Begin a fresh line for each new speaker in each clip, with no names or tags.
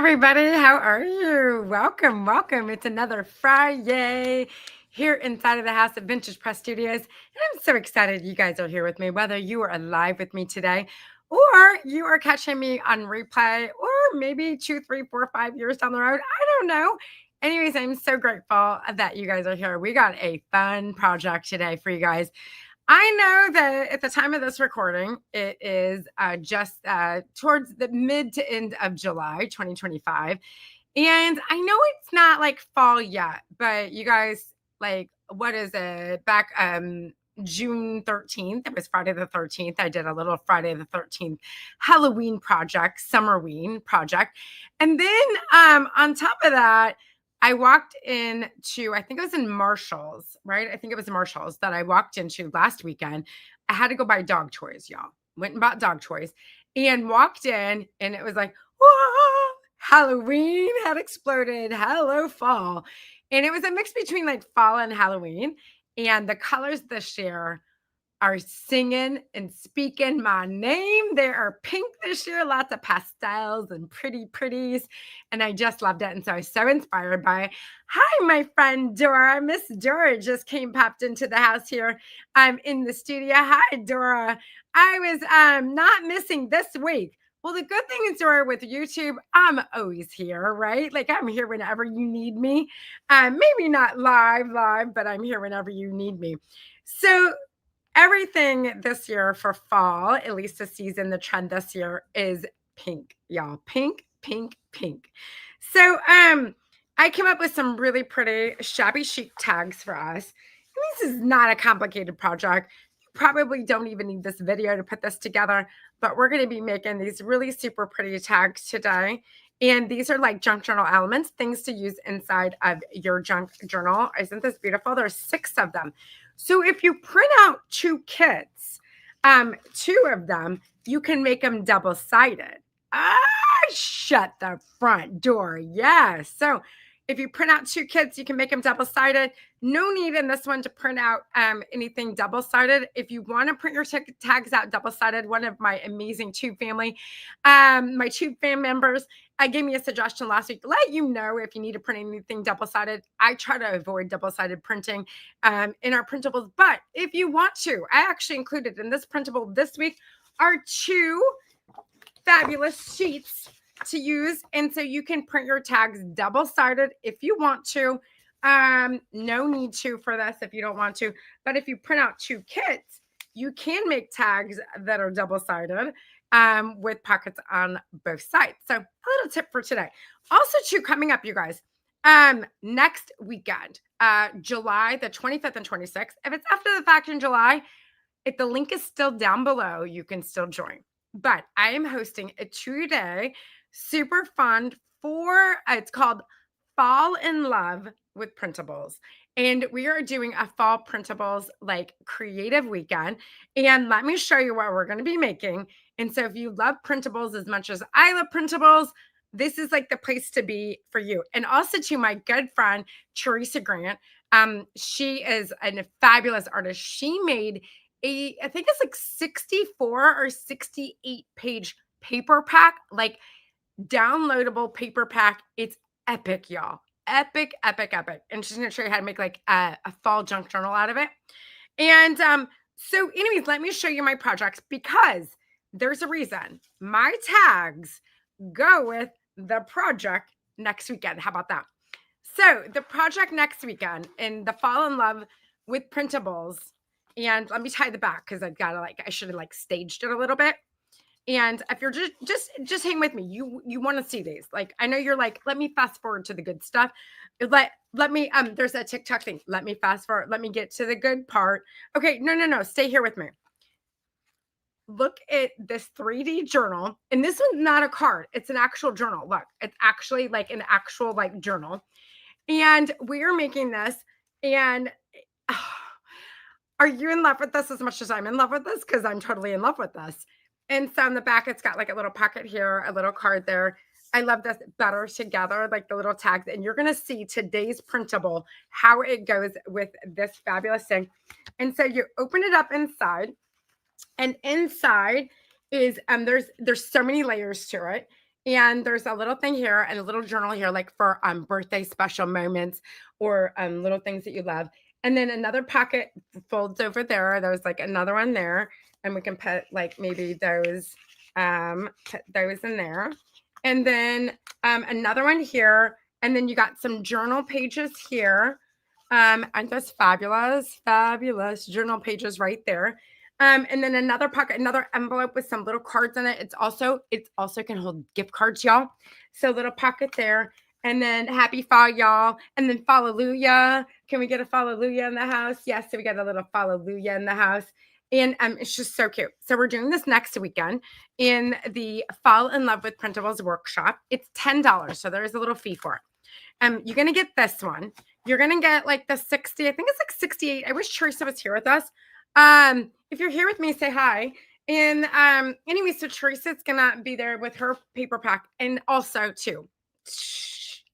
everybody. How are you? Welcome, welcome. It's another Friday here inside of the house at Vintage Press Studios. And I'm so excited you guys are here with me, whether you are live with me today or you are catching me on replay or maybe 2, 3, 4, 5 years down the road. I don't know. Anyways, I'm so grateful that you guys are here. We got a fun project today for you guys. I know that at the time of this recording, it is just towards the mid to end of July 2025. And I know it's not like fall yet, but you guys, like, what is it? Back June 13th, it was Friday the 13th. I did a little Friday the 13th Halloween project, Summerween project. And then on top of that, I walked into, I think it was in Marshall's, right? I think it was Marshall's that I walked into last weekend. I had to go buy dog toys, y'all. Went and bought dog toys and walked in, and it was like, whoa, Halloween had exploded. Hello, fall. And it was a mix between like fall and Halloween. And the colors this year are singing and speaking my name. They are pink this year, lots of pastels and pretties. And I just loved it. And so I was so inspired by, hi, my friend Dora. Miss Dora just popped into the house here. I'm in the studio. Hi, Dora. I was not missing this week. Well, the good thing is, Dora, with YouTube, I'm always here, right? Like I'm here whenever you need me. Maybe not live, but I'm here whenever you need me. So everything this year for fall, at least the season, the trend this year is pink, y'all. Pink, pink, pink. So I came up with some really pretty shabby chic tags for us. And this is not a complicated project. You probably don't even need this video to put this together, but we're going to be making these really super pretty tags today. And these are like junk journal elements, things to use inside of your junk journal. Isn't this beautiful? There's 6 of them. So if you print out 2 kits, 2 of them, you can make them double-sided. Shut the front door. Yes. So if you print out 2 kits, you can make them double-sided. No need in this one to print out anything double-sided. If you want to print your tags out double-sided, one of my amazing Tube family, my Tube fan members, gave me a suggestion last week. Let you know if you need to print anything double-sided. I try to avoid double-sided printing in our printables. But if you want to, I actually included in this printable this week are 2 fabulous sheets to use. And so you can print your tags double-sided if you want to. No need to for this if you don't want to. But if you print out 2 kits, you can make tags that are double-sided with pockets on both sides. So a little tip for today. Also, too, coming up, you guys, next weekend, July the 25th and 26th. If it's after the fact in July, if the link is still down below, you can still join. But I am hosting a 2-day super fun it's called Fall in Love with Printables. And we are doing a fall printables like creative weekend. And let me show you what we're going to be making. And so if you love printables as much as I love printables, this is like the place to be for you. And also to my good friend, Teresa Grant. She is a fabulous artist. She made I think it's like 64 or 68 page paper pack, like downloadable paper pack. It's epic, y'all. Epic, epic, epic. And she's going to show you how to make like a fall junk journal out of it. And so anyways, let me show you my projects because there's a reason. My tags go with the project next weekend. How about that? So the project next weekend in the Fall in Love with Printables. And let me tie the back because I've got to I should have staged it a little bit. And if you're just hang with me, you want to see these. Like, I know you're like, let me fast forward to the good stuff. Let me, there's a TikTok thing. Let me fast forward. Let me get to the good part. Okay. No. Stay here with me. Look at this 3D journal. And this one's not a card. It's an actual journal. Look, it's actually like an actual journal. And we are making this. And are you in love with this as much as I'm in love with this? Because I'm totally in love with this. And so on the back, it's got like a little pocket here, a little card there. I love this better together, like the little tags. And you're going to see today's printable, how it goes with this fabulous thing. And so you open it up inside. And inside is, there's so many layers to it. And there's a little thing here and a little journal here, like for birthday special moments or little things that you love. And then another pocket folds over there. There's like another one there, and we can put like maybe put those in there. And then another one here, and then you got some journal pages here. Aren't those fabulous? Fabulous journal pages right there. And then another pocket, another envelope with some little cards in it. It also can hold gift cards, y'all. So little pocket there. And then happy fall, y'all. And then hallelujah. Can we get a hallelujah in the house? Yes, so we got a little hallelujah in the house. And it's just so cute. So we're doing this next weekend in the Fall in Love with Printables workshop. It's $10, so there is a little fee for it. You're gonna get this one. You're gonna get like the 60. I think it's like 68. I wish Teresa was here with us. If you're here with me, say hi. And anyway, so Teresa's gonna be there with her paper pack, and also too,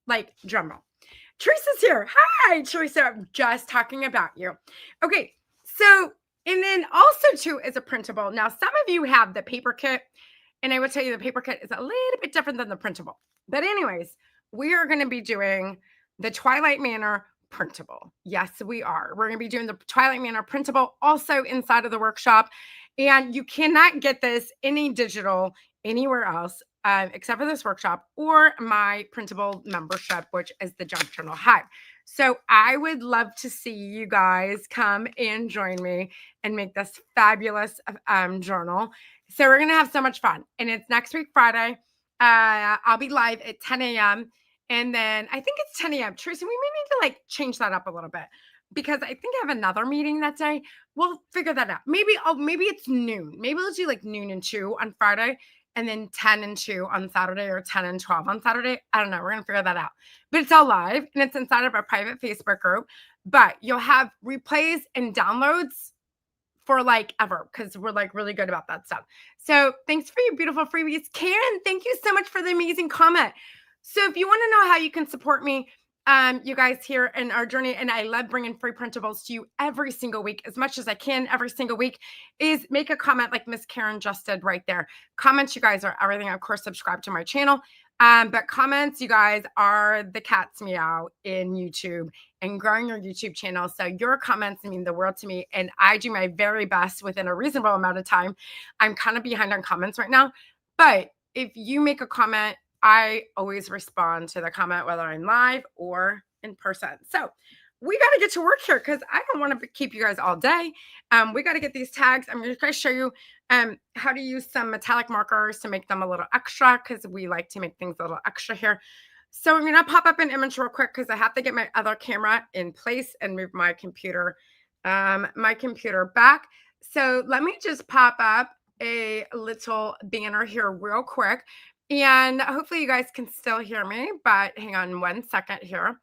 like drum roll. Teresa's here. Hi, Teresa. I'm just talking about you. Okay, so and then also too is a printable. Now, some of you have the paper kit, and I will tell you the paper kit is a little bit different than the printable. But anyways, we are going to be doing the Twilight Manor printable. Yes, we are. We're going to be doing the Twilight Manor printable also inside of the workshop. And you cannot get this any digital anywhere else except for this workshop or my printable membership, which is the Junk Journal Hive. So I would love to see you guys come and join me and make this fabulous journal. So we're going to have so much fun. And it's next week, Friday. I'll be live at 10 a.m. And then I think it's 10 a.m. Teresa, we may need to like change that up a little bit because I think I have another meeting that day. We'll figure that out. Maybe it's noon. Maybe we'll do like noon and 2 on Friday and then 10 and 2 on Saturday or 10 and 12 on Saturday. I don't know. We're going to figure that out. But it's all live and it's inside of our private Facebook group. But you'll have replays and downloads for like ever because we're like really good about that stuff. So thanks for your beautiful freebies. Karen, thank you so much for the amazing comment. So if you want to know how you can support me, you guys here in our journey, and I love bringing free printables to you every single week, as much as I can every single week, is make a comment like Miss Karen just did right there. Comments, you guys, are everything. Of course, subscribe to my channel. But comments, you guys, are the cat's meow in YouTube and growing your YouTube channel. So your comments mean the world to me, and I do my very best within a reasonable amount of time. I'm kind of behind on comments right now, but if you make a comment, I always respond to the comment, whether I'm live or in person. So we got to get to work here because I don't want to keep you guys all day. We got to get these tags. I'm going to show you how to use some metallic markers to make them a little extra because we like to make things a little extra here. So I'm going to pop up an image real quick because I have to get my other camera in place and move my computer back. So let me just pop up a little banner here real quick. And hopefully you guys can still hear me, but hang on 1 second here.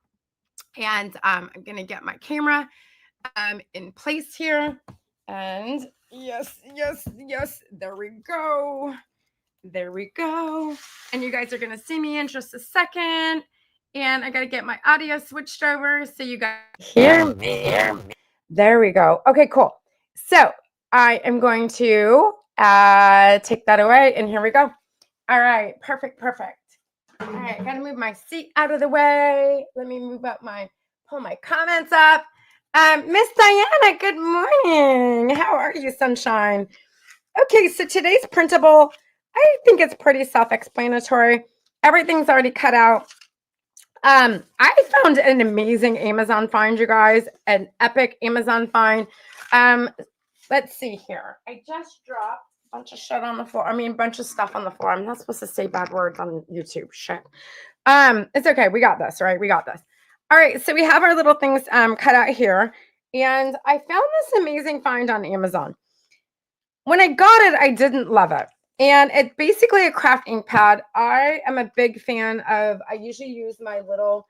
And I'm going to get my camera in place here. And yes, there we go. There we go. And you guys are going to see me in just a second. And I got to get my audio switched over so you guys hear me. There we go. Okay, cool. So I am going to take that away. And here we go. All right, perfect. All right, gotta move my seat out of the way. Let me pull my comments up. Miss Diana, good morning. How are you, sunshine? Okay, so today's printable, I think it's pretty self-explanatory. Everything's already cut out. I found an amazing Amazon find, you guys, an epic Amazon find. Let's see here. I just dropped bunch of shit on the floor. I mean, bunch of stuff on the floor. I'm not supposed to say bad words on YouTube. Shit. It's okay. We got this, right? We got this. All right. So we have our little things cut out here. And I found this amazing find on Amazon. When I got it, I didn't love it. And it's basically a craft ink pad. I am a big fan of, I usually use my little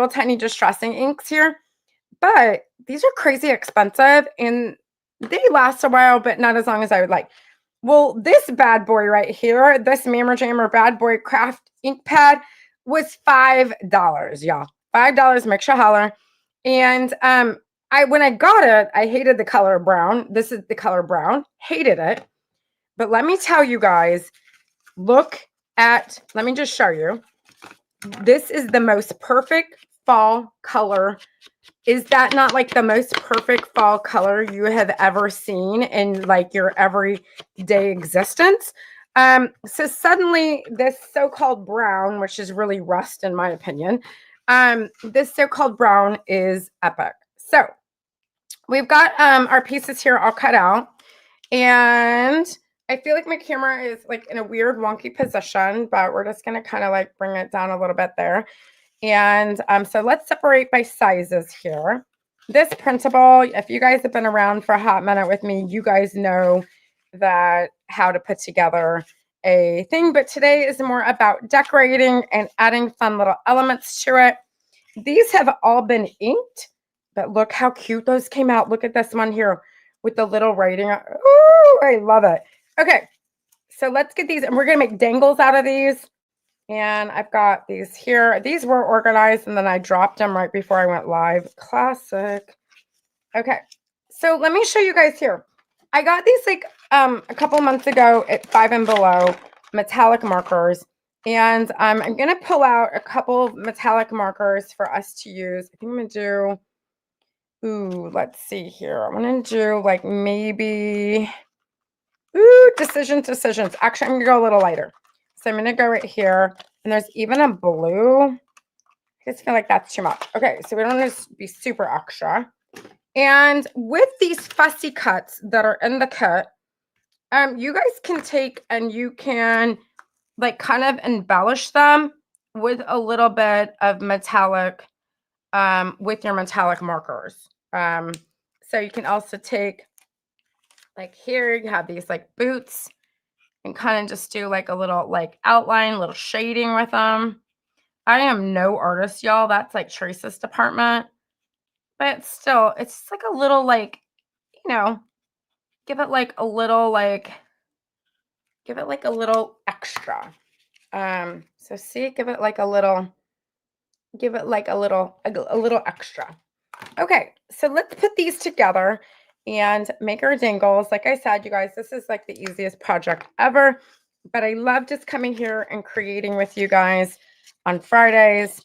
tiny distressing inks here. But these are crazy expensive and they last a while, but not as long as I would like. Well, this bad boy right here, this Mammer Jammer Bad Boy Craft ink pad was $5, y'all. $5 makes you holler. And when I got it, I hated the color brown. This is the color brown. Hated it. But let me tell you guys, look let me just show you. This is the most perfect fall color. Is that not like the most perfect fall color you have ever seen in like your everyday existence? So suddenly this so-called brown, which is really rust in my opinion, this so-called brown is epic. So we've got our pieces here all cut out, and I feel like my camera is like in a weird wonky position, but we're just going to kind of like bring it down a little bit there. And so let's separate by sizes here. This printable, if you guys have been around for a hot minute with me, you guys know that how to put together a thing. But today is more about decorating and adding fun little elements to it. These have all been inked, but look how cute those came out. Look at this one here with the little writing. Oh, I love it. Okay, so let's get these, and we're going to make dangles out of these. And I've got these here. These were organized, and then I dropped them right before I went live. Classic. Okay, so let me show you guys here. I got these like a couple months ago at 5 and Below metallic markers. And I'm going to pull out a couple of metallic markers for us to use. I think I'm going to do, ooh, let's see here. I'm going to do like maybe, ooh, decisions. Actually, I'm going to go a little lighter. So I'm going to go right here. And there's even a blue. I just feel like that's too much. Okay, so we don't want to be super extra. And with these fussy cuts that are in the kit, you guys can take and you can like kind of embellish them with a little bit of metallic, with your metallic markers. So you can also take, like here, you have these like boots, and kind of just do like a little like outline, little shading with them. I am no artist, y'all. That's like Teresa's department. But still, it's like a little like, you know, give it like a little extra. So see, give it like a little extra. Okay, so let's put these together and make our dangles. Like I said, you guys, this is like the easiest project ever, but I love just coming here and creating with you guys on Fridays,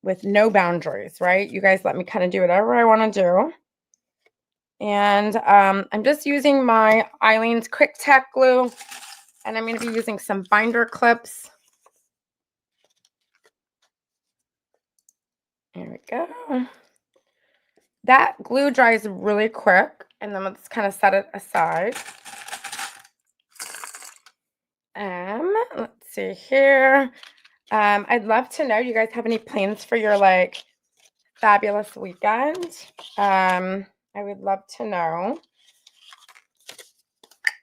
with no boundaries, right? You guys let me kind of do whatever I want to do. And I'm just using my Eileen's Quick Tack glue, and I'm going to be using some binder clips. There we go. That glue dries really quick, and then let's kind of set it aside. Let's see here. I'd love to know, you guys have any plans for your like fabulous weekend? I would love to know.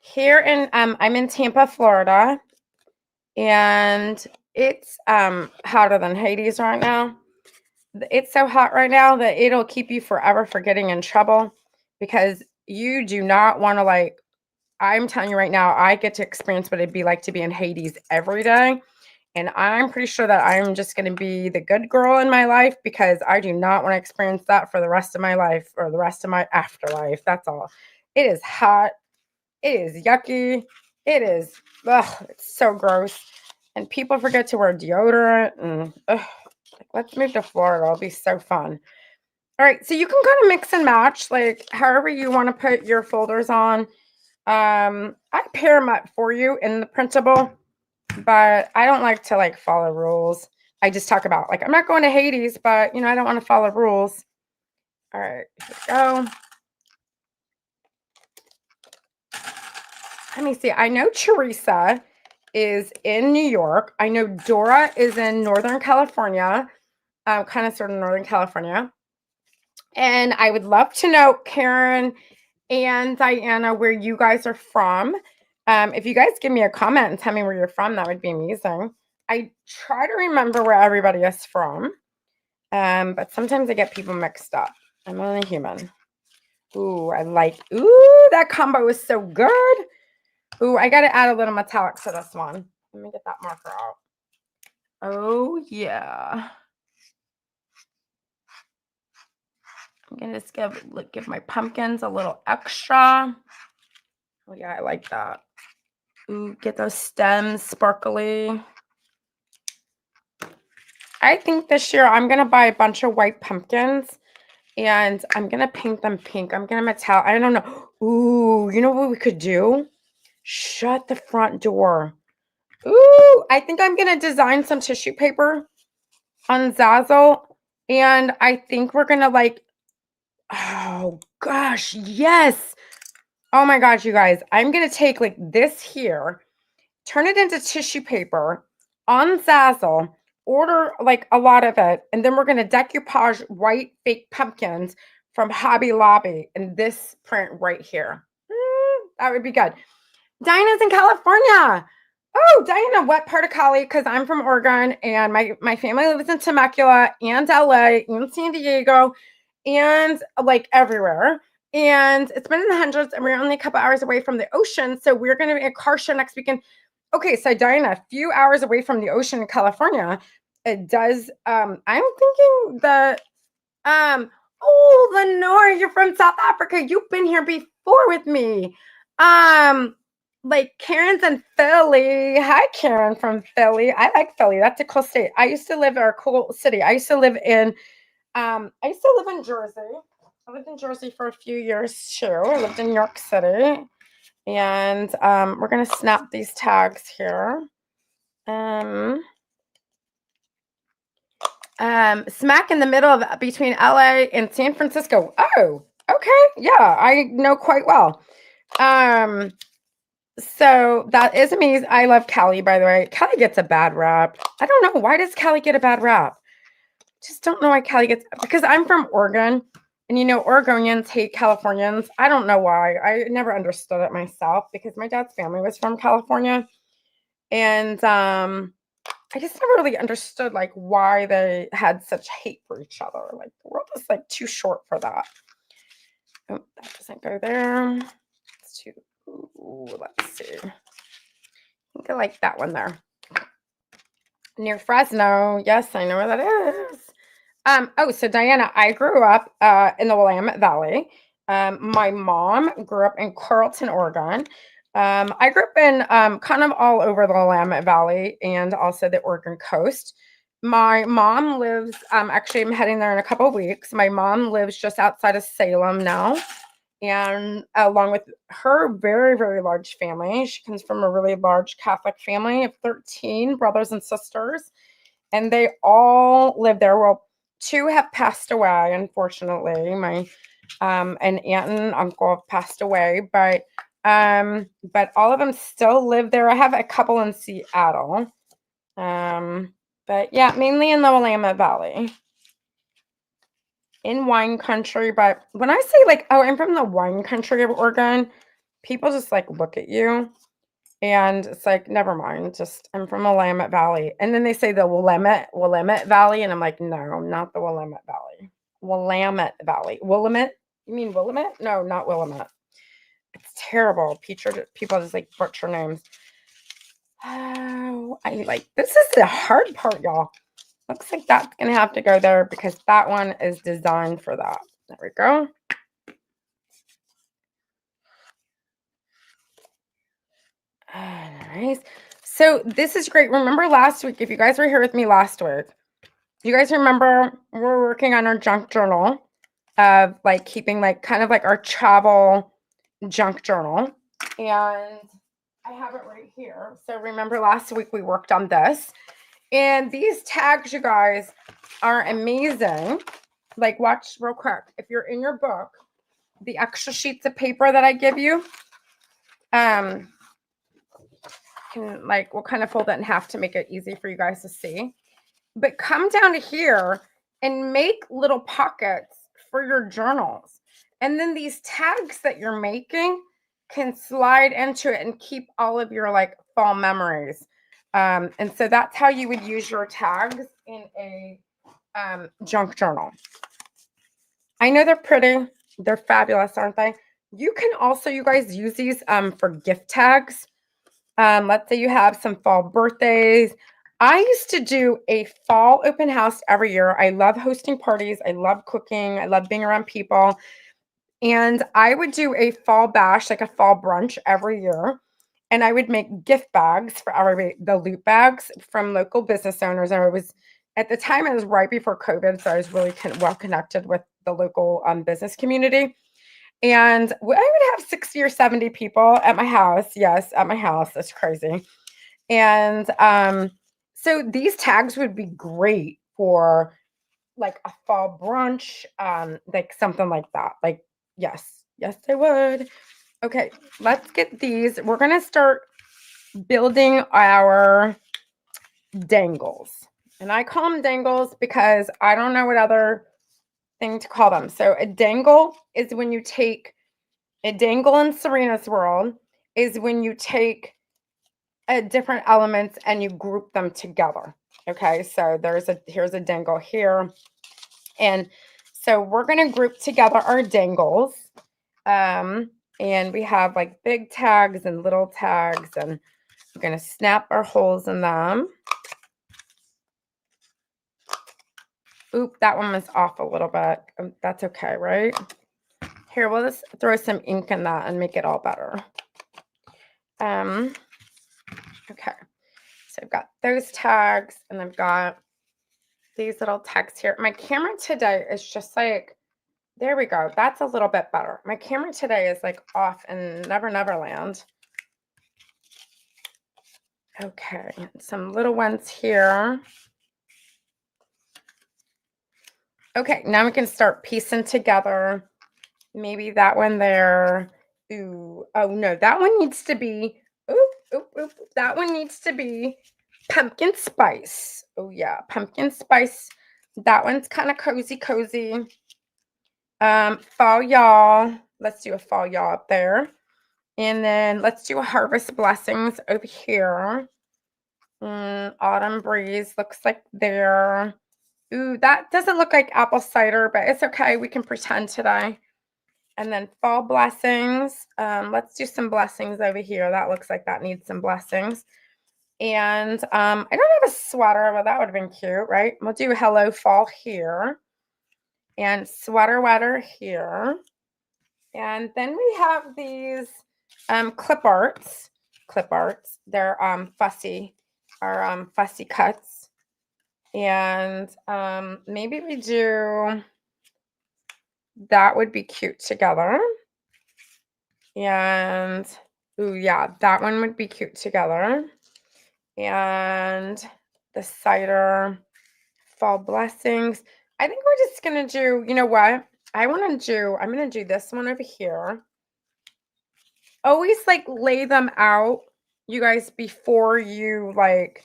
Here in I'm in Tampa, Florida, and it's hotter than Hades right now. It's so hot right now that it'll keep you forever from getting in trouble, because you do not want to, like, I'm telling you right now, I get to experience what it'd be like to be in Hades every day. And I'm pretty sure that I'm just going to be the good girl in my life, because I do not want to experience that for the rest of my life or the rest of my afterlife. That's all. It is hot. It is yucky. It is, ugh, it's so gross. And people forget to wear deodorant. And let's move to Florida. It'll be so fun. All right, so you can kind of mix and match, like however you want to put your folders on. I pair them up for you in the printable, but I don't like to like follow rules. I just talk about like, I'm not going to Hades, but you know, I don't want to follow rules. All right, here we go. Let me see. I know Teresa is in New York. I know Dora is in Northern California, kind of sort of Northern California. And I would love to know, Karen and Diana, where you guys are from. If you guys give me a comment and tell me where you're from, that would be amazing. I try to remember where everybody is from, but sometimes I get people mixed up. I'm only human. Ooh, that combo is so good. Ooh, I got to add a little metallic to this one. Let me get that marker out. Oh, yeah. I'm going to just give my pumpkins a little extra. Oh, yeah, I like that. Ooh, get those stems sparkly. I think this year I'm gonna buy a bunch of white pumpkins and I'm gonna paint them pink. I'm gonna metal. I don't know. Ooh, you know what we could do? Shut the front door. Ooh, I think I'm gonna design some tissue paper on Zazzle, and I think we're gonna like. Oh gosh, yes. Oh my gosh, you guys, I'm gonna take like this here, turn it into tissue paper on Zazzle, order like a lot of it, and then we're gonna decoupage white fake pumpkins from Hobby Lobby in this print right here. That would be good. Dinah's in California. Oh, Diana, what part of Cali? Because I'm from Oregon and my family lives in Temecula and LA and San Diego and like everywhere. And it's been in the hundreds and we're only a couple hours away from the ocean. So we're going to be a car show next weekend. Okay, so Diana, a few hours away from the ocean in California. It does, I'm thinking that, oh, Lenore, you're from South Africa. You've been here before with me. Like Karen's in Philly. Hi, Karen from Philly. I like Philly. That's a cool state. I used to live in a cool city. I used to live in Jersey. I lived in Jersey for a few years too. I lived in New York City. And we're gonna snap these tags here. Smack in the middle of between LA and San Francisco. Oh, okay. Yeah, I know quite well. So that is amazing. I love Cali, by the way. Cali gets a bad rap. I don't know. Why does Cali get a bad rap? Just don't know why Cali gets, because I'm from Oregon and you know, Oregonians hate Californians. I don't know why. I never understood it myself because my dad's family was from California. And I just never really understood like why they had such hate for each other. Like the world is like too short for that. Oh, that doesn't go there. It's too, ooh, let's see. I think I like that one there. Near Fresno. Yes, I know where that is. Oh, so Diana, I grew up in the Willamette Valley. My mom grew up in Carlton, Oregon. I grew up in kind of all over the Willamette Valley and also the Oregon coast. My mom lives, actually, I'm heading there in a couple of weeks. My mom lives just outside of Salem now. And along with her very, very large family, she comes from a really large Catholic family of 13 brothers and sisters. And they all live there. Well, two have passed away, unfortunately. My an aunt and uncle have passed away, but all of them still live there. I have a couple in Seattle. But yeah, mainly in the Willamette Valley. In wine country, but when I say like, oh, I'm from the wine country of Oregon, people just like look at you and it's like, never mind, just I'm from the Willamette Valley. And then they say the Willamette Valley, and I'm like, no, not the Willamette Valley. Willamette Valley. Willamette? You mean Willamette? No, not Willamette. It's terrible. People just like butcher names. Oh, I like this is the hard part, y'all. Looks like that's gonna have to go there because that one is designed for that. There we go. Nice. So this is great. Remember last week, if you guys were here with me last week, you guys remember we're working on our junk journal of like keeping like kind of like our travel junk journal. And I have it right here. So remember last week we worked on this. And these tags, you guys, are amazing. Like watch real quick. If you're in your book, the extra sheets of paper that I give you, can like we'll kind of fold it in half to make it easy for you guys to see. But come down to here and make little pockets for your journals. And then these tags that you're making can slide into it and keep all of your like fall memories. And so that's how you would use your tags in a junk journal. I know they're pretty. They're fabulous, aren't they? You can also, you guys, use these for gift tags. Let's say you have some fall birthdays. I used to do a fall open house every year. I love hosting parties. I love cooking. I love being around people. And I would do a fall bash, like a fall brunch every year. and I would make gift bags for everybody, the loot bags from local business owners. And I was, at the time, it was right before COVID, so I was really well connected with the local business community. And I would have 60 or 70 people at my house. Yes, at my house. That's crazy. And so these tags would be great for like a fall brunch, like something like that. Like, yes, yes, they would. Okay, let's get these. We're gonna start building our dangles. And I call them dangles because I don't know what other thing to call them. So a dangle is when you take a dangle in Serena's world is when you take different elements and you group them together. Okay, so here's a dangle here. And so we're going to group together our dangles. And we have like big tags and little tags, and we're going to snap our holes in them. Oop, that one was off a little bit. That's okay, right? Here, we'll just throw some ink in that and make it all better. Okay, so I've got those tags, and I've got these little tags here. My camera today is just like, there we go. That's a little bit better. My camera today is like off in Never Neverland. Okay, some little ones here. Okay, now we can start piecing together. Maybe that one there. Ooh, oh no, that one needs to be, that one needs to be pumpkin spice. Oh yeah, pumpkin spice. That one's kind of cozy. Fall y'all. Let's do a fall y'all up there. And then let's do a harvest blessings over here. Autumn breeze looks like there. Ooh, that doesn't look like apple cider, but it's okay. We can pretend today. And then fall blessings. Let's do some blessings over here. That looks like that needs some blessings. And I don't have a sweater, but that would have been cute, right? We'll do hello fall here. And sweater weather here. And then we have these clip arts. They're fussy cuts. And maybe we do, that would be cute together. And ooh, yeah, that one would be cute together. And the cider fall blessings. I think we're just gonna do, you know what? I'm gonna do this one over here. Always like lay them out, you guys, before you like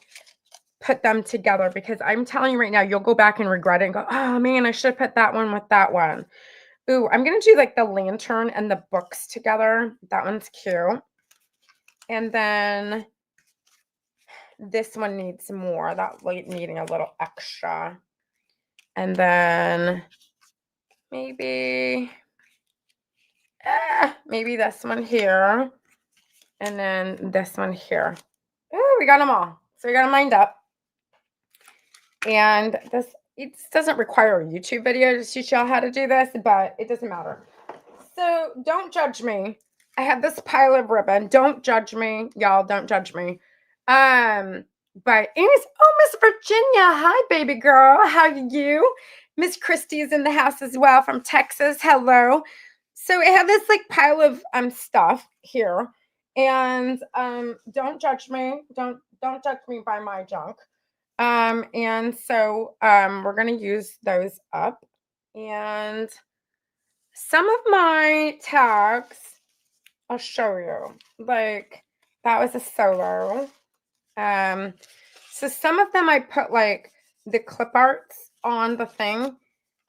put them together, because I'm telling you right now, you'll go back and regret it and go, oh man, I should have put that one with that one. Ooh, I'm gonna do like the lantern and the books together. That one's cute. And then this one needs more. That like needing a little extra. And then maybe this one here. And then this one here. Oh, we got them all. So we got them lined up. And it doesn't require a YouTube video to teach y'all how to do this, but it doesn't matter. So don't judge me. I have this pile of ribbon. Don't judge me. Y'all, don't judge me. But anyways, oh, Miss Virginia. Hi, baby girl. How are you? Miss Christy is in the house as well from Texas. Hello. So I have this like pile of stuff here. And don't judge me. Don't judge me by my junk. And so we're gonna use those up. And some of my tags, I'll show you. Like that was a solo. So some of them I put like the clip arts on the thing.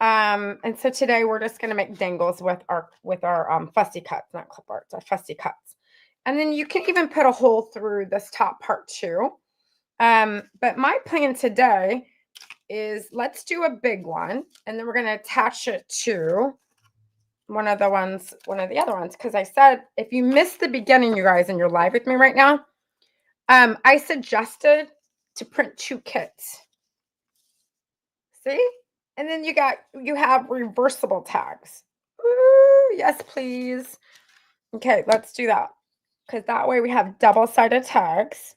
And so today we're just gonna make dangles with our fussy cuts, not clip arts, our fussy cuts. And then you can even put a hole through this top part too. But my plan today is let's do a big one, and then we're gonna attach it to one of the other ones, because I said if you missed the beginning, you guys, and you're live with me right now, I suggested to print 2 kits. See? And then you have reversible tags. Ooh, yes, please. Okay, let's do that. because that way we have double-sided tags.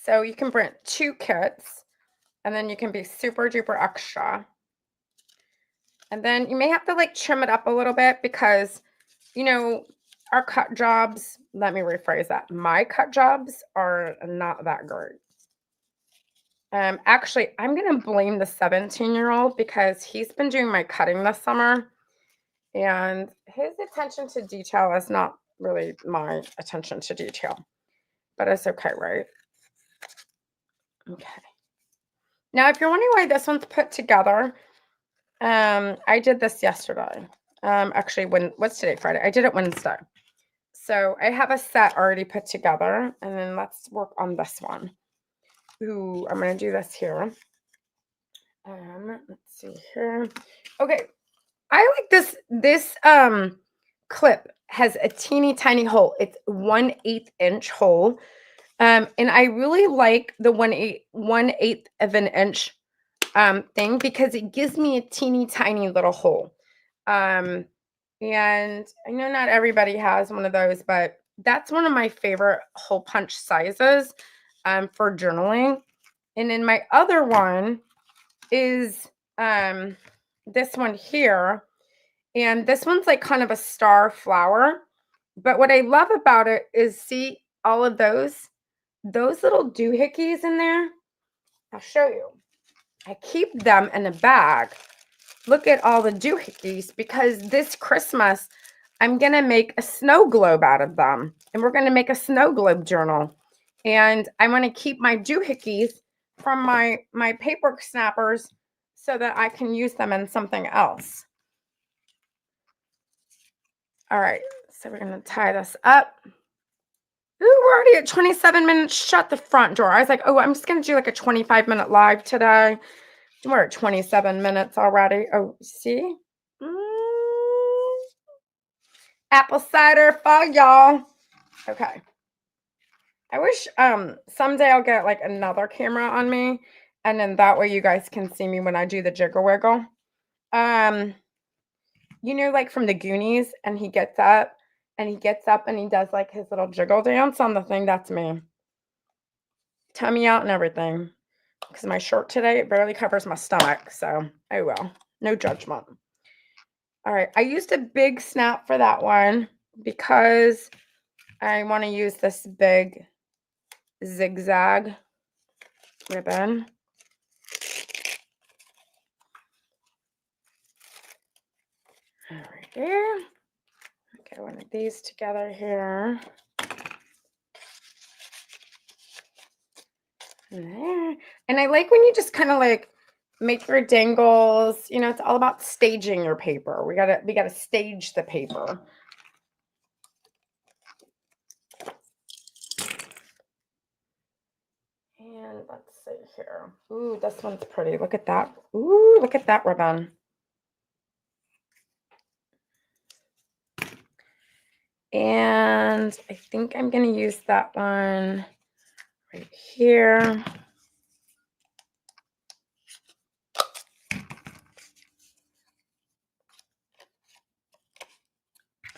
So you can print 2 kits, and then you can be super duper extra. And then you may have to like trim it up a little bit because, you know, our cut jobs, let me rephrase that. My cut jobs are not that great. Actually, I'm going to blame the 17-year-old because he's been doing my cutting this summer, and his attention to detail is not really my attention to detail, but it's okay, right? Okay. Now, if you're wondering why this one's put together, I did this yesterday. Actually, what's today? Friday. I did it Wednesday. So I have a set already put together, and then let's work on this one. Ooh, I'm going to do this here. Let's see here. Okay. I like this clip has a teeny tiny hole. It's 1/8 inch hole. And I really like the 1/8 of an inch thing because it gives me a teeny tiny little hole. And I know not everybody has one of those, but that's one of my favorite hole punch sizes for journaling. And then my other one is this one here. And this one's like kind of a star flower. But what I love about it is see all of those little doohickeys in there. I'll show you. I keep them in a bag. Look at all the doohickeys because this Christmas, I'm going to make a snow globe out of them. And we're going to make a snow globe journal. And I want to keep my doohickeys from my paper snappers so that I can use them in something else. All right, so we're going to tie this up. Ooh, we're already at 27 minutes. Shut the front door. I was like, oh, I'm just going to do like a 25-minute live today. We're at 27 minutes already. Oh, see? Apple cider for y'all. Okay. I wish someday I'll get like another camera on me, and then that way you guys can see me when I do the jiggle wiggle. You know, like from the Goonies, and he gets up and he does like his little jiggle dance on the thing. That's me. Tummy out and everything. Because my shirt today, it barely covers my stomach. So, oh well. No judgment. All right. I used a big snap for that one because I want to use this big zigzag ribbon. All right there. Okay, one of these together here. There. And I like when you just kind of like make your dangles. You know, it's all about staging your paper. We gotta stage the paper. And let's see here. Ooh, this one's pretty. Look at that. Ooh, look at that ribbon. And I think I'm going to use that one right here.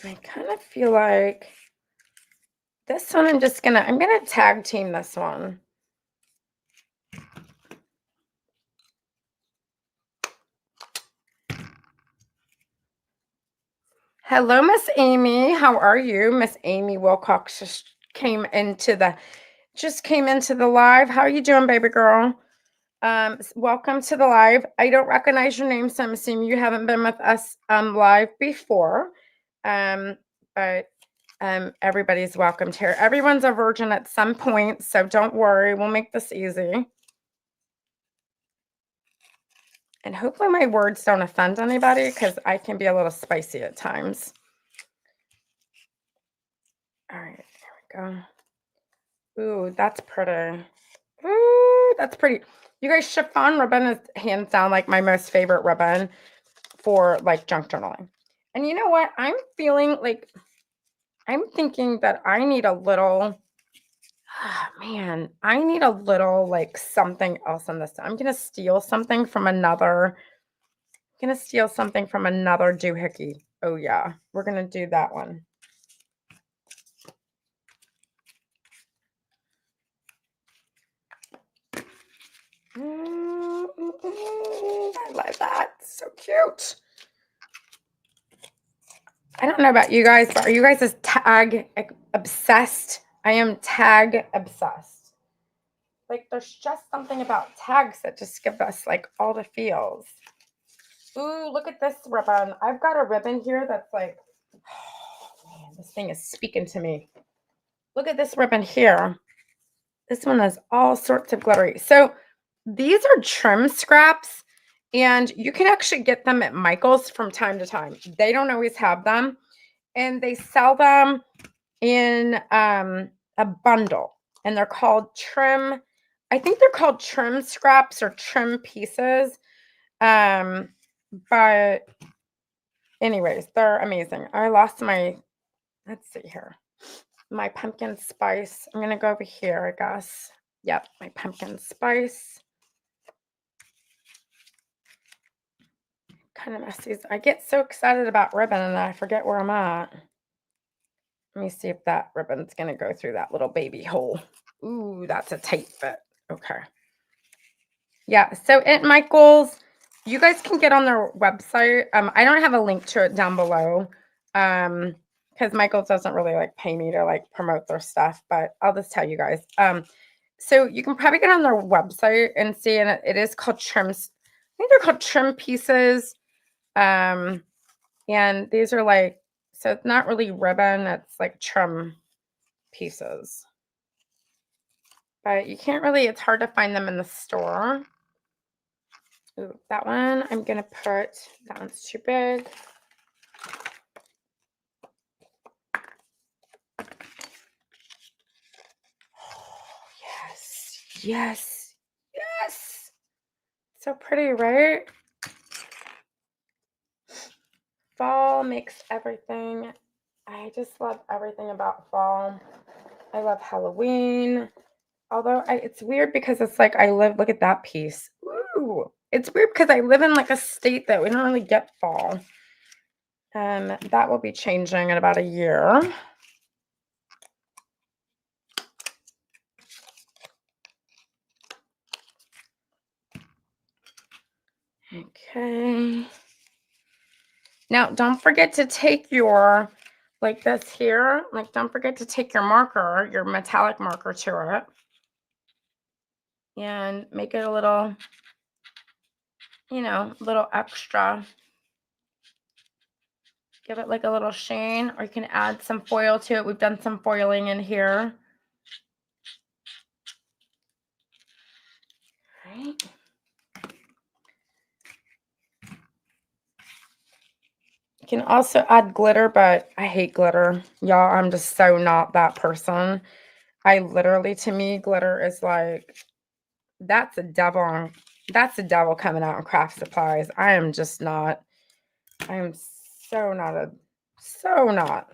I kind of feel like this one I'm going to tag team this one. Hello, Miss Amy. How are you? Miss Amy Wilcox just came into the live. How are you doing, baby girl? Welcome to the live. I don't recognize your name, so I'm assuming you haven't been with us live before. But everybody's welcomed here. Everyone's a virgin at some point, so don't worry. We'll make this easy. And hopefully my words don't offend anybody because I can be a little spicy at times. All right, there we go. Ooh, that's pretty. Ooh, that's pretty. You guys, chiffon ribbon is hands down like my most favorite ribbon for like junk journaling. And you know what? I'm thinking that I need a little, I need a little like something else on this. I'm going to steal something from another doohickey. Oh yeah, we're gonna do that one. I like that. So cute. I don't know about you guys, but are you guys as tag obsessed? I am tag obsessed. Like there's just something about tags that just give us like all the feels. Ooh, look at this ribbon. I've got a ribbon here that's like, oh man, this thing is speaking to me. Look at this ribbon here. This one has all sorts of glittery. So these are trim scraps, and you can actually get them at Michael's from time to time. They don't always have them, and they sell them in a bundle, and they're called trim. I think they're called trim scraps or trim pieces. But anyways, they're amazing. I lost my, let's see here, my pumpkin spice. I'm gonna go over here, I guess. Yep, my pumpkin spice. Kind of messy. I get so excited about ribbon and I forget where I'm at. Let me see if that ribbon's gonna go through that little baby hole. Ooh, that's a tight fit. Okay. Yeah, so at Michael's, you guys can get on their website. I don't have a link to it down below. Because Michael's doesn't really like pay me to like promote their stuff, but I'll just tell you guys. So you can probably get on their website and see, and it is called trims. I think they're called trim pieces. And these are like, so it's not really ribbon, it's like trim pieces. But you can't really, it's hard to find them in the store. Ooh, that one I'm gonna put, that one's too big. Oh, yes, yes, yes. So pretty, right? Fall makes everything. I just love everything about fall. I love Halloween. Although it's weird because it's like I live, look at that piece. Ooh, it's weird because I live in like a state that we don't really get fall. That will be changing in about a year. Okay. Now, don't forget to take your, like this here, like don't forget to take your marker, your metallic marker to it. And make it a little, you know, a little extra. Give it like a little sheen, or you can add some foil to it. We've done some foiling in here. Right. You can also add glitter, but I hate glitter. Y'all, I'm just so not that person. I literally, to me, glitter is like, that's a devil. That's the devil coming out in craft supplies. I am just not. I am so not so not.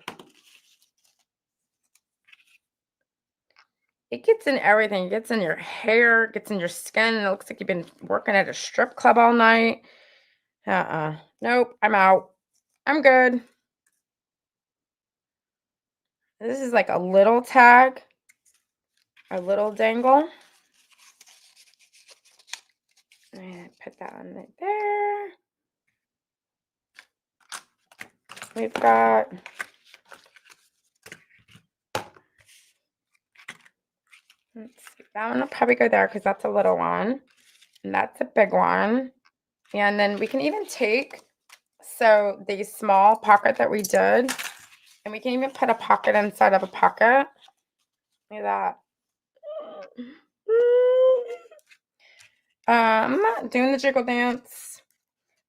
It gets in everything. It gets in your hair, it gets in your skin. It looks like you've been working at a strip club all night. Nope, I'm out. I'm good. This is like a little tag, a little dangle. And put that on right there. We've got let's see, that one will probably go there because that's a little one. And that's a big one. And then we can even take, so the small pocket that we did, and we can even put a pocket inside of a pocket. Look at that. Doing the jiggle dance.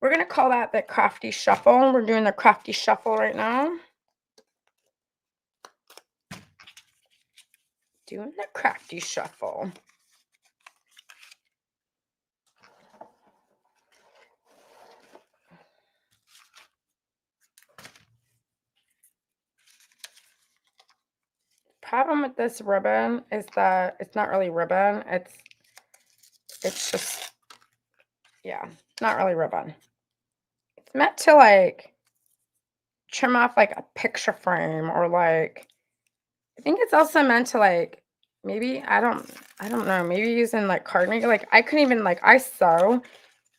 We're going to call that the crafty shuffle. We're doing the crafty shuffle right now. Doing the crafty shuffle. Problem with this ribbon is that it's not really ribbon. It's just, yeah, not really ribbon. It's meant to like trim off like a picture frame or like I think it's also meant to like maybe I don't know, maybe using like card maker. Like I couldn't even like I sew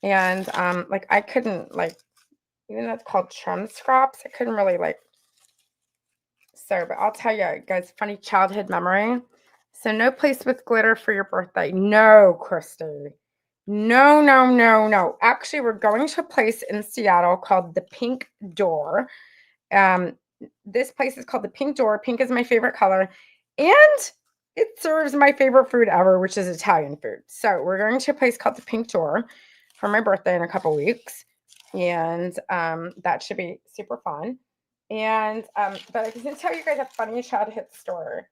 and like I couldn't like even though it's called trim scraps, I couldn't really like sew, but I'll tell you guys, funny childhood memory. So no place with glitter for your birthday. No, Christy. No, no, no, no. Actually, we're going to a place in Seattle called the Pink Door. Um, this place is called the Pink Door. Pink is my favorite color, and it serves my favorite food ever, which is Italian food. So we're going to a place called the Pink Door for my birthday in a couple weeks, and that should be super fun. And but I can tell you guys a funny childhood story.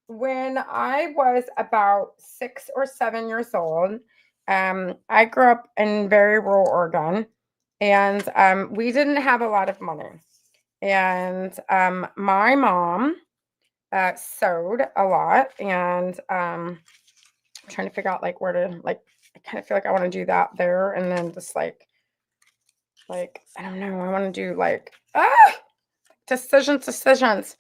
When I was about 6 or 7 years old, I grew up in very rural Oregon, and we didn't have a lot of money. And my mom sewed a lot, and I'm trying to figure out like where to like. I kind of feel like I want to do that there, and then just like I don't know. I want to do like decisions.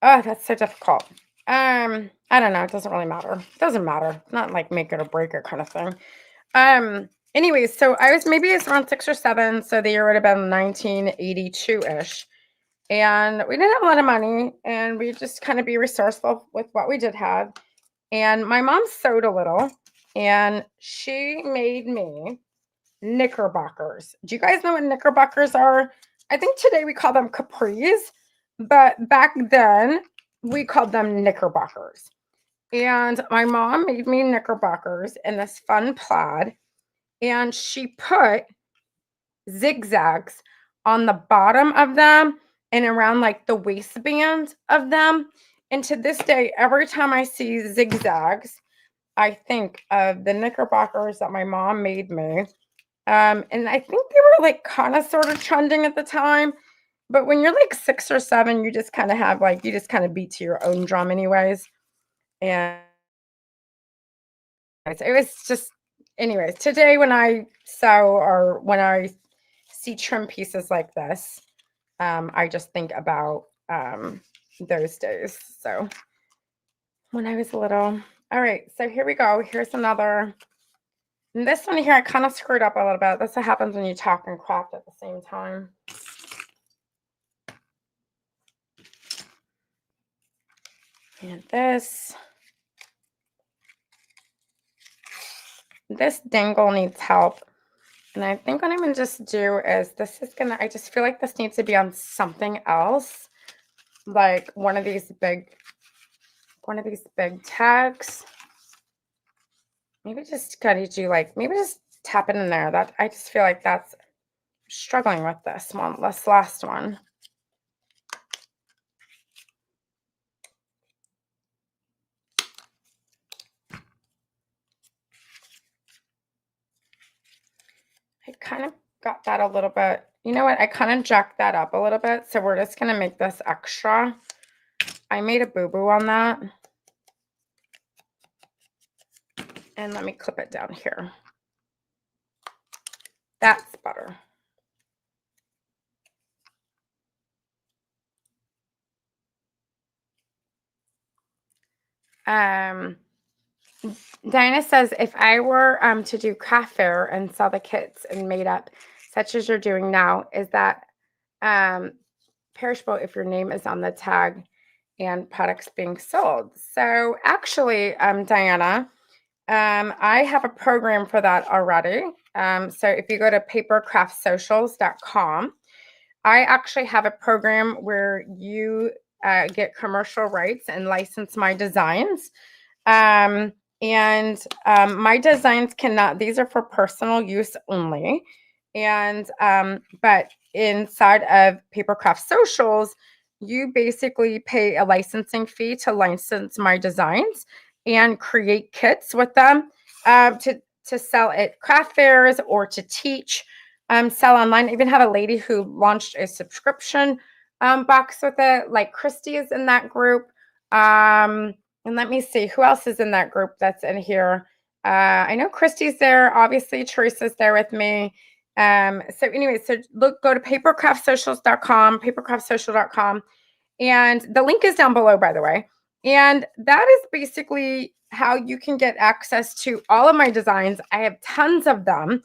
Oh, that's so difficult. I don't know. It doesn't really matter. It doesn't matter. It's not like make it or break it kind of thing. Anyways, so I was maybe it's around 6 or 7, so the year would have been 1982-ish. And we didn't have a lot of money, and we just kind of be resourceful with what we did have. And my mom sewed a little, and she made me knickerbockers. Do you guys know what knickerbockers are? I think today we call them capris, but back then we called them knickerbockers. And my mom made me knickerbockers in this fun plaid, and she put zigzags on the bottom of them and around like the waistband of them. And to this day, every time I see zigzags, I think of the knickerbockers that my mom made me. And I think they were like kind of sort of trending at the time. But when you're like 6 or 7, you just kind of have like, you just kind of beat to your own drum, anyways. And it was just, anyways, today when I sew or when I see trim pieces like this, I just think about those days. So when I was little. All right, so here we go. Here's another. And this one here, I kind of screwed up a little bit. That's what happens when you talk and craft at the same time. And this dangle needs help. And I think what I'm going to just do is I just feel like this needs to be on something else. Like one of these big tags. Maybe just gotta do like, maybe just tap it in there. That I just feel like that's struggling with this last one. I kind of got that a little bit. You know what? I kind of jacked that up a little bit. So we're just going to make this extra. I made a boo-boo on that. And let me clip it down here. That's better. Diana says, if I were to do craft fair and sell the kits and made up, such as you're doing now, is that perishable if your name is on the tag and products being sold? So actually, Diana, I have a program for that already. So if you go to papercraftsocials.com, I actually have a program where you get commercial rights and license my designs. My designs these are for personal use only. But inside of Papercraft Socials, you basically pay a licensing fee to license my designs and create kits with them to sell at craft fairs or to teach, sell online. I even have a lady who launched a subscription box with it. Like Christy is in that group. And let me see who else is in that group that's in here. I know Christy's there. Obviously, Teresa's there with me. So anyway, so go to papercraftsocials.com, and the link is down below, by the way. And that is basically how you can get access to all of my designs. I have tons of them.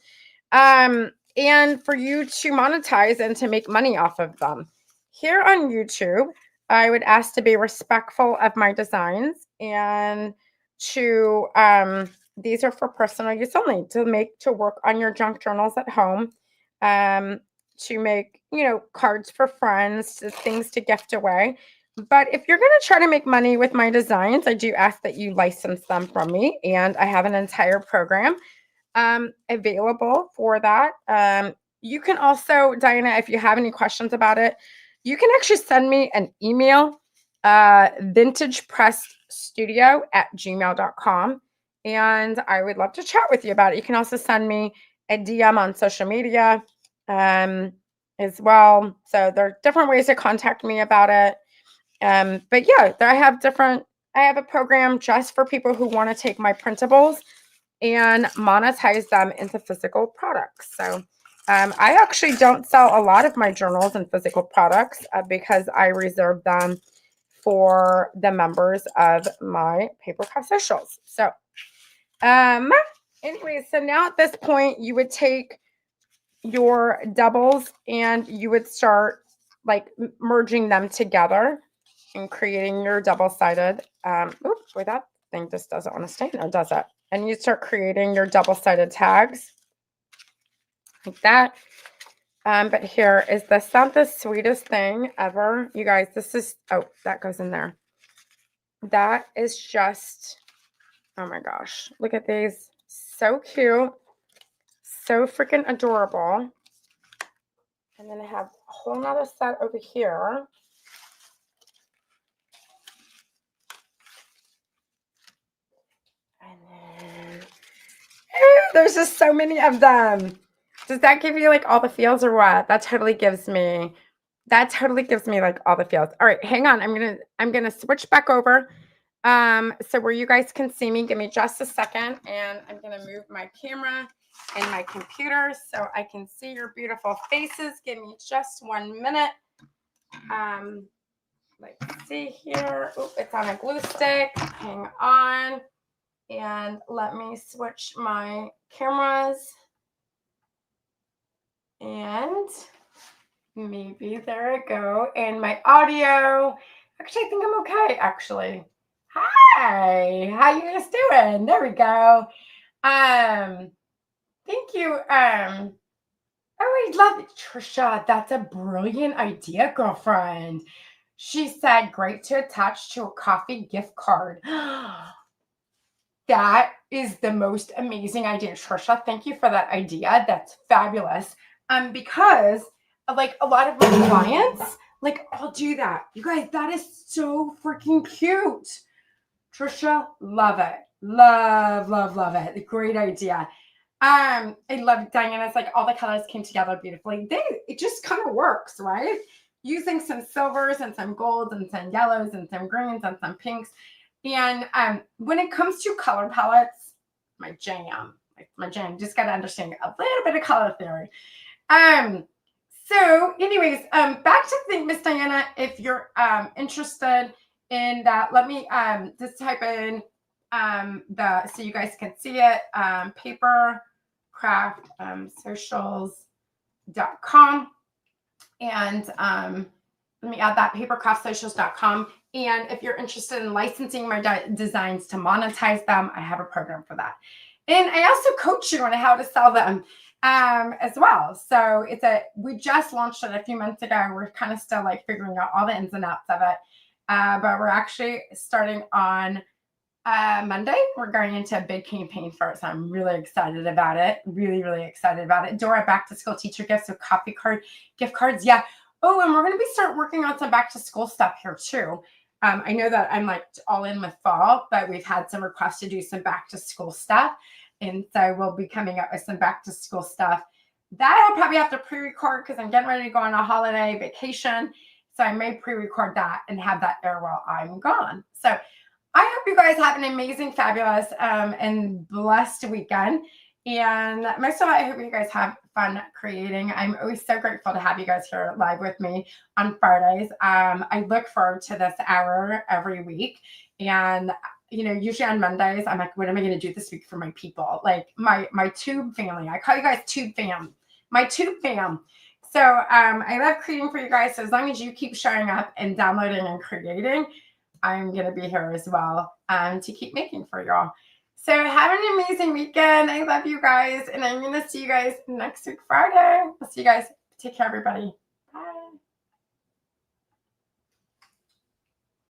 And for you to monetize and to make money off of them. Here on YouTube, I would ask to be respectful of my designs and to these are for personal use only, to work on your junk journals at home, to make, cards for friends, things to gift away. But if you're going to try to make money with my designs, I do ask that you license them from me, and I have an entire program available for that. You can also, Diana, if you have any questions about it, you can actually send me an email, vintagepressstudio@gmail.com, and I would love to chat with you about it. You can also send me a DM on social media as well. So there are different ways to contact me about it. But yeah, I have a program just for people who want to take my printables and monetize them into physical products. So I actually don't sell a lot of my journals and physical products because I reserve them for the members of my Papercraft Socials. So anyway, so now at this point, you would take your doubles and you would start like merging them together and creating your double-sided. Oops, boy, that thing just doesn't want to stay in there, does it? And you start creating your double-sided tags like that. But here, is this not the sweetest thing ever? You guys, this is, oh, that goes in there. That is just, oh my gosh. Look at these. So cute. So freaking adorable. And then I have a whole nother set over here. And then, there's just so many of them. Does that give you like all the feels or what? That totally gives me like all the feels. All right, hang on. I'm gonna switch back over. So where you guys can see me, give me just a second, and I'm gonna move my camera and my computer so I can see your beautiful faces. Give me just 1 minute. Let's see here. Oh, it's on a glue stick. Hang on. And let me switch my cameras. And maybe there I go. And my audio. Actually, I think I'm okay, actually. Hi, how you guys doing? There we go. Thank you. Oh, I love it. Trisha, that's a brilliant idea, girlfriend. She said, great to attach to a coffee gift card. That is the most amazing idea, Trisha. Thank you for that idea. That's fabulous. Because like a lot of my clients, like I'll do that. You guys, that is so freaking cute. Trisha, love it. Love, love, love it. Great idea. I love it, Diana. It's like all the colors came together beautifully. It just kind of works, right? Using some silvers and some golds and some yellows and some greens and some pinks. And when it comes to color palettes, my jam, just got to understand a little bit of color theory. So anyways, back to the thing, Miss Diana, if you're interested in that, let me just type in so you guys can see it, papercraftsocials.com, and let me add that, papercraftsocials.com. And if you're interested in licensing my designs to monetize them, I have a program for that. And I also coach you on how to sell them as well. So we just launched it a few months ago. We're kind of still like figuring out all the ins and outs of it. But we're actually starting on Monday. We're going into a big campaign for it. So I'm really excited about it. Really, really excited about it. Dora, back to school teacher gifts, so coffee card, gift cards. Yeah. Oh, and we're going to start working on some back to school stuff here too. I know that I'm like all in with fall, but we've had some requests to do some back to school stuff. And so we'll be coming up with some back to school stuff that I'll probably have to pre-record because I'm getting ready to go on a holiday vacation. So I may pre-record that and have that air while I'm gone. So I hope you guys have an amazing, fabulous, and blessed weekend. And most of all, I hope you guys have fun creating. I'm always so grateful to have you guys here live with me on Fridays. I look forward to this hour every week. And usually on Mondays, I'm like, what am I going to do this week for my people? Like my tube family. I call you guys tube fam. My tube fam. So I love creating for you guys. So as long as you keep showing up and downloading and creating, I'm going to be here as well to keep making for y'all. So have an amazing weekend. I love you guys. And I'm going to see you guys next week, Friday. I'll see you guys. Take care, everybody.